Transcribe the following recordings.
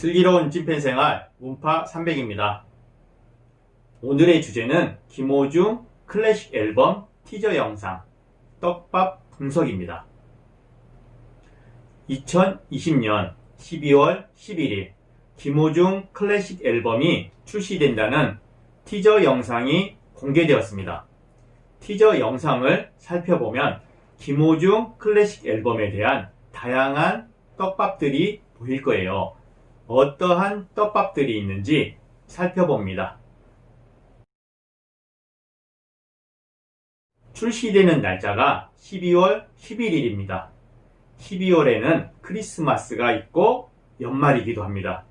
슬기로운 찐팬생활 문파 300입니다. 오늘의 주제는 김호중 클래식 앨범 티저 영상 떡밥 분석입니다. 2020년 12월 11일 김호중 클래식 앨범이 출시된다는 티저 영상이 공개되었습니다. 티저 영상을 살펴보면 김호중 클래식 앨범에 대한 다양한 떡밥들이 보일 거예요. 어떠한 떡밥들이 있는지 살펴봅니다. 출시되는 날짜가 12월 11일입니다. 12월에는 크리스마스가 있고 연말이기도 합니다.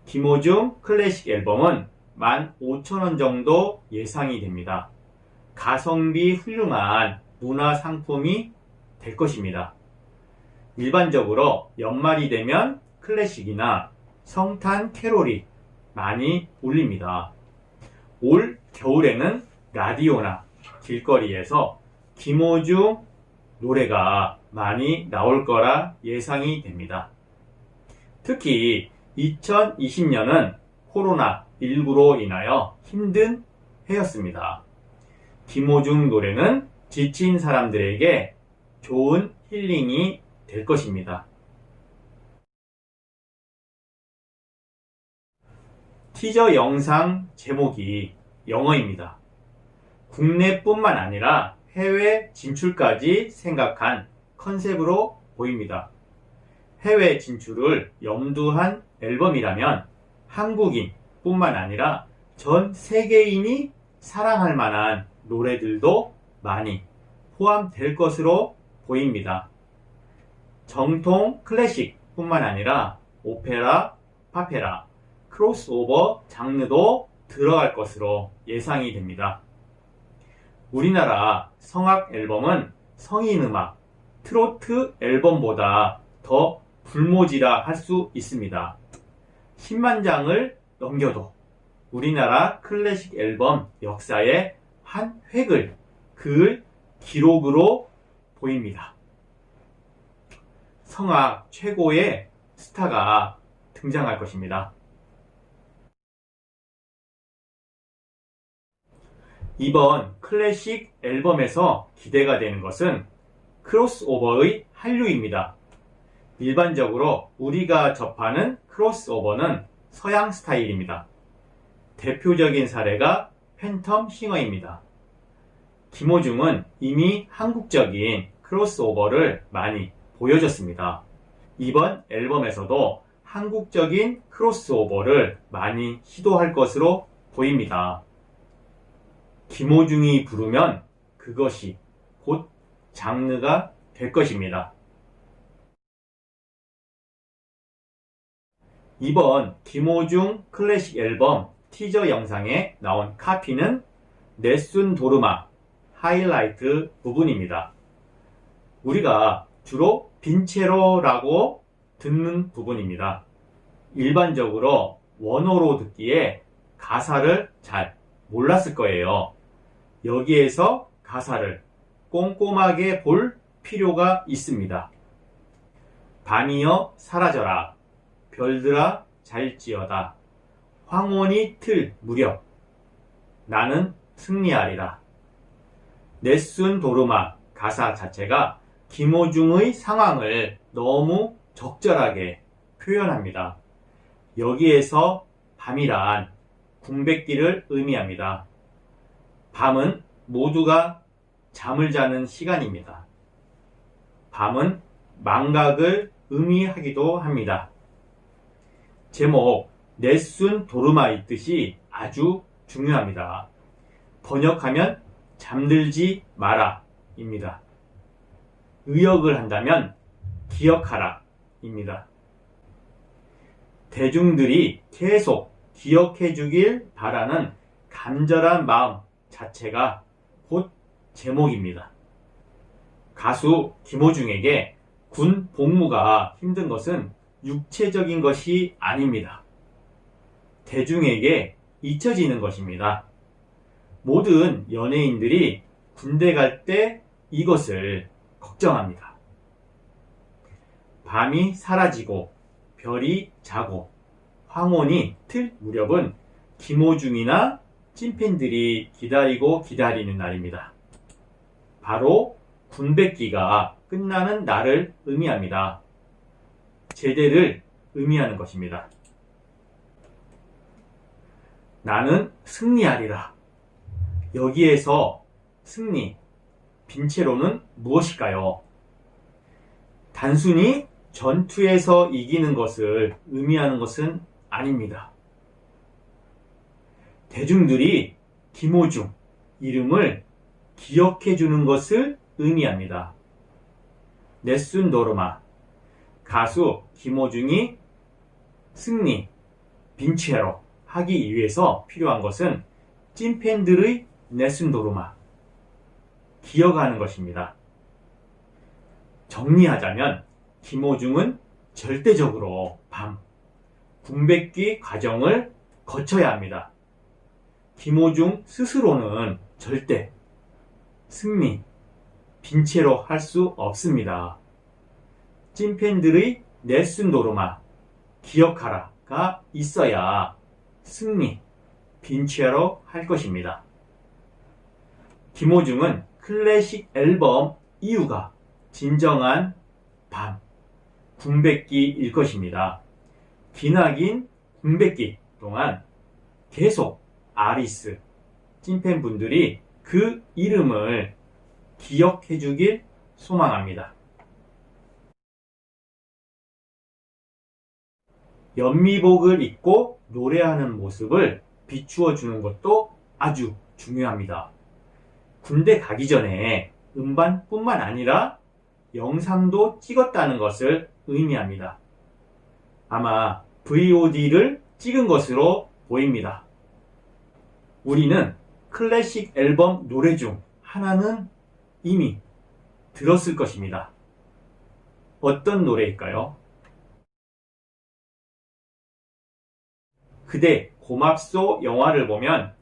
김호중 클래식 앨범은 15,000원 정도 예상이 됩니다. 가성비 훌륭한 문화 상품이 될 것입니다. 일반적으로 연말이 되면 클래식이나 성탄 캐롤이 많이 울립니다. 올 겨울에는 라디오나 길거리에서 김호중 노래가 많이 나올 거라 예상이 됩니다. 특히 2020년은 코로나19로 인하여 힘든 해였습니다. 김호중 노래는 지친 사람들에게 좋은 힐링이 될 것입니다. 티저 영상 제목이 영어입니다. 국내뿐만 아니라 해외 진출까지 생각한 컨셉으로 보입니다. 해외 진출을 염두한 앨범이라면 한국인뿐만 아니라 전 세계인이 사랑할 만한 노래들도 많이 포함될 것으로 보입니다. 정통 클래식뿐만 아니라 오페라, 파페라, 크로스오버 장르도 들어갈 것으로 예상이 됩니다. 우리나라 성악 앨범은 성인음악, 트로트 앨범보다 더 불모지라 할 수 있습니다. 10만 장을 넘겨도 우리나라 클래식 앨범 역사의 한 획을 그을 기록으로 보입니다. 성악 최고의 스타가 등장할 것입니다. 이번 클래식 앨범에서 기대가 되는 것은 크로스오버의 한류입니다. 일반적으로 우리가 접하는 크로스오버는 서양 스타일입니다. 대표적인 사례가 팬텀 싱어입니다. 김호중은 이미 한국적인 크로스오버를 많이 보여줬습니다. 이번 앨범에서도 한국적인 크로스오버를 많이 시도할 것으로 보입니다. 김호중이 부르면 그것이 곧 장르가 될 것입니다. 이번 김호중 클래식 앨범 티저 영상에 나온 카피는 네순 도르마 하이라이트 부분입니다. 우리가 주로 빈체로라고 듣는 부분입니다. 일반적으로 원어로 듣기에 가사를 잘 몰랐을 거예요. 여기에서 가사를 꼼꼼하게 볼 필요가 있습니다. 밤이여 사라져라, 별들아 잘지어다, 황혼이 틀 무렵 나는 승리하리라. 네순 도르마 가사 자체가 김호중의 상황을 너무 적절하게 표현합니다. 여기에서 밤이란 궁백기를 의미합니다. 밤은 모두가 잠을 자는 시간입니다. 밤은 망각을 의미하기도 합니다. 제목 네순 도르마의 뜻이 아주 중요합니다. 번역하면 잠들지 마라 입니다. 의역을 한다면 기억하라 입니다. 대중들이 계속 기억해 주길 바라는 간절한 마음 자체가 곧 제목입니다. 가수 김호중에게 군 복무가 힘든 것은 육체적인 것이 아닙니다. 대중에게 잊혀지는 것입니다. 모든 연예인들이 군대 갈 때 이것을 걱정합니다. 밤이 사라지고 별이 자고 황혼이 틀 무렵은 김호중이나 찐팬들이 기다리는 날입니다. 바로 군백기가 끝나는 날을 의미합니다. 제대를 의미하는 것입니다. 나는 승리하리라. 여기에서 승리, 빈체로는 무엇일까요? 단순히 전투에서 이기는 것을 의미하는 것은 아닙니다. 대중들이 김호중 이름을 기억해 주는 것을 의미합니다. 네순 도르마, 가수 김호중이 승리, 빈체로 하기 위해서 필요한 것은 찐팬들의 네순 도르마, 기억하는 것입니다. 정리하자면 김호중은 절대적으로 밤, 군백기 과정을 거쳐야 합니다. 김호중 스스로는 절대 승리, 빈체로 할 수 없습니다. 찐팬들의 네순 도르마, 기억하라가 있어야 승리, 빈체로 할 것입니다. 김호중은 클래식 앨범 이후가 진정한 밤, 군백기일 것입니다. 기나긴 군백기 동안 계속 아리스, 찐팬분들이 그 이름을 기억해 주길 소망합니다. 연미복을 입고 노래하는 모습을 비추어 주는 것도 아주 중요합니다. 군대 가기 전에 음반뿐만 아니라 영상도 찍었다는 것을 의미합니다. 아마 VOD를 찍은 것으로 보입니다. 우리는 클래식 앨범 노래 중 하나는 이미 들었을 것입니다. 어떤 노래일까요? 그대 고맙소 영화를 보면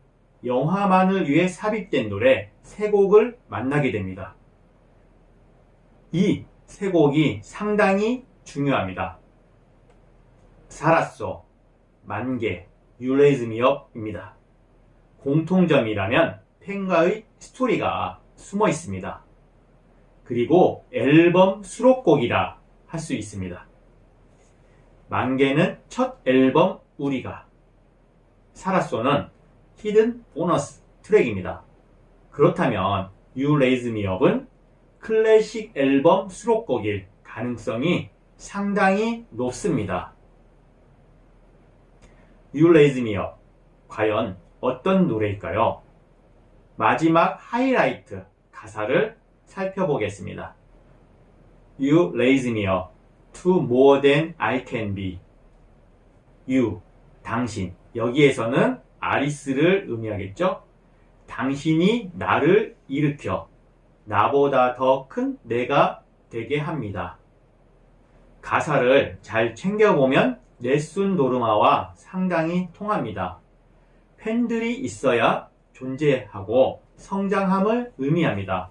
영화만을 위해 삽입된 노래 3곡을 만나게 됩니다. 이 3곡이 상당히 중요합니다. 살았소, 만개, You Raise Me Up입니다. 공통점이라면 팬과의 스토리가 숨어 있습니다. 그리고 앨범 수록곡이라 할 수 있습니다. 만개는 첫 앨범 우리가, 살았소는 히든 보너스 트랙입니다. 그렇다면 You Raise Me Up은 클래식 앨범 수록곡일 가능성이 상당히 높습니다. You Raise Me Up, 과연 어떤 노래일까요? 마지막 하이라이트 가사를 살펴보겠습니다. You raise me up to more than I can be. You, 당신. 여기에서는 아리스를 의미하겠죠? 당신이 나를 일으켜 나보다 더 큰 내가 되게 합니다. 가사를 잘 챙겨보면 네순 도르마와 상당히 통합니다. 팬들이 있어야 존재하고 성장함을 의미합니다.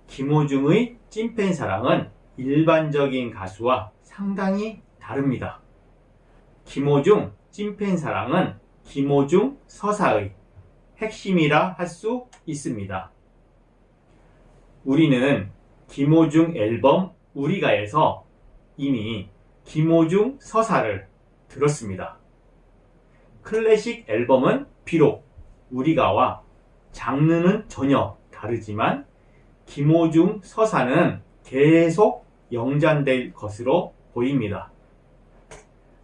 김호중의 찐팬 사랑은 일반적인 가수와 상당히 다릅니다. 김호중 찐팬 사랑은 김호중 서사의 핵심이라 할 수 있습니다. 우리는 김호중 앨범 우리가에서 이미 김호중 서사를 들었습니다. 클래식 앨범은 비록 우리가와 장르는 전혀 다르지만 김호중 서사는 계속 영장될 것으로 보입니다.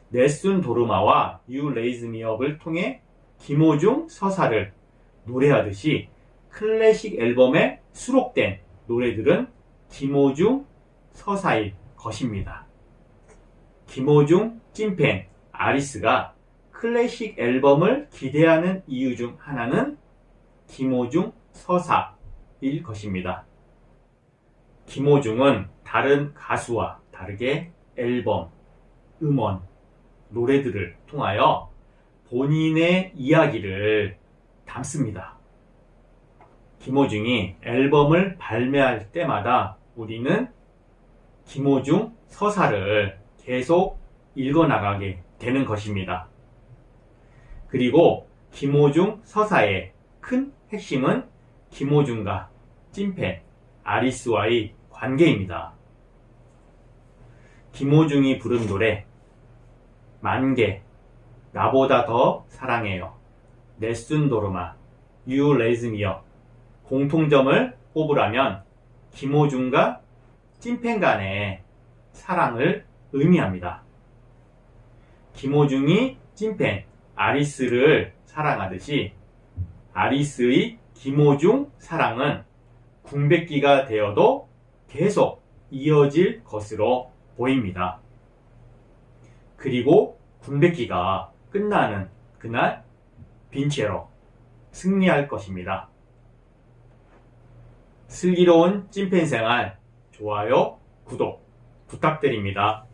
네순 도르마와 You Raise Me Up을 통해 김호중 서사를 노래하듯이 클래식 앨범에 수록된 노래들은 김호중 서사일 것입니다. 김호중 찐팬 아리스가 클래식 앨범을 기대하는 이유 중 하나는 김호중 서사일 것입니다. 김호중은 다른 가수와 다르게 앨범, 음원, 노래들을 통하여 본인의 이야기를 담습니다. 김호중이 앨범을 발매할 때마다 우리는 김호중 서사를 계속 읽어나가게 되는 것입니다. 그리고 김호중 서사의 큰 핵심은 김호중과 찐팬 아리스와의 관계입니다. 김호중이 부른 노래 만개, 나보다 더 사랑해요, 네슨 도르마, 유 레즈미어 공통점을 꼽으라면 김호중과 찐팬 간의 사랑을 의미합니다. 김호중이 찐팬 아리스를 사랑하듯이 아리스의 김호중 사랑은 궁백기가 되어도 계속 이어질 것으로 보입니다. 그리고 궁백기가 끝나는 그날 빈체로 승리할 것입니다. 슬기로운 찐팬 생활 좋아요, 구독 부탁드립니다.